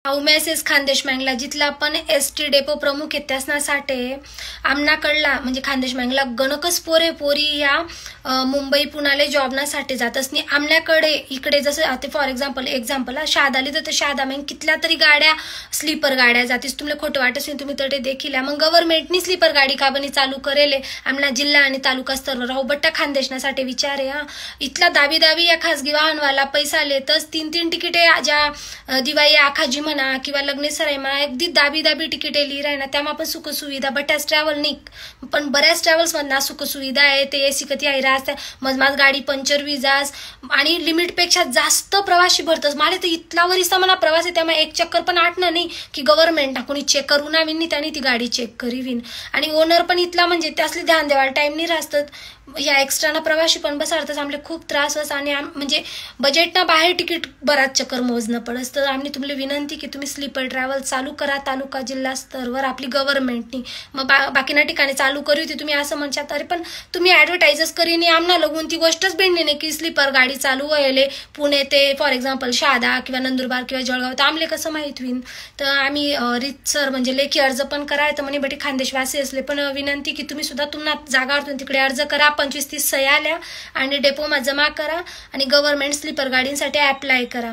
How message Khandesh मँगला जिथला पण ST depot प्रमुख आहे त्यासनासाठी आमनाकडला म्हणजे खानदेश मँगला गणकच पोरे पोरी या मुंबई पुण्याले जॉबनासाठी जात असनी आमल्याकडे इकडे जसं आता फॉर एक्झाम्पल शाद आली तर शादा मग कितल्या तरी गाड्या स्लीपर गाड्या जातीस तुम्हाला खोटं वाटत असेल तुम्ही तडे देखील मग गव्हर्नमेंटनी स्लीपर गाडी का बनी चालू करेले आमला जिल्हा आणि तालुका स्तरवर राहू बट्टा खानदेशनासाठी विचारे इथला दाबी या खासगी वाहनवाला पैसा लेतच 3-3 तिकिटे ज्या दिवाळी आखाजी म्हणा किंवा लग्नेसराय म्हणा अगदी दाबी तिकिटे लिहिराय ना त्यामा पण सुख सुविधा बट्याच ट्रॅव्हल निक पण बऱ्याच ट्रॅव्हल्स मधना सुख सुविधा आहे ते एसी कधी आहे मजमाज गाडी पंचर विजास आणि लिमिट पेक्षा जास्त प्रवासी भरतस मला तर इथला वरिसा मला प्रवास आहे त्यामुळे एक चक्कर पण आटणं नाही की गव्हर्नमेंट कोणी चेक करू ना विन त्यांनी ती गाडी चेक करीविन आणि ओनर पण इथला म्हणजे त्यासले ध्यान देवायला टाइम नाही राहतात या एक्स्ट्राना प्रवासी पण बसाडतच आमले खूप त्रास होस आणि म्हणजे बजेटना बाहेर तिकीट बराच चक्कर मोजणं पडस तर आम्ही तुम्हाला विनंती की तुम्ही स्लीपर ट्रॅव्हल चालू करा तालुका जिल्हा स्तरवर आपली गव्हर्नमेंटनी मग बाकीना ठिकाणी चालू करू होती तुम्ही असं म्हणतात अरे पण तुम्ही ऍडव्हर्टाइजच करीने आमना लगून ती गोष्टच भेटली नाही की स्लीपर गाडी चालू व्हायले पुणे ते फॉर एक्झाम्पल शहादा किंवा नंदुरबार किंवा जळगाव तर आमले कसं माहीत होईन तर आम्ही रीतसर म्हणजे लेखी अर्ज पण कराय तर म्हणे बटी खानदेशवासी असले पण विनंती की तुम्ही सुद्धा तुम्हाला जागावरून तिकडे अर्ज करा 25-30 सह्या आल्या आणि डेपोमा जमा करा आणि गव्हर्नमेंट स्लीपर गाडींसाठी अप्लाय करा।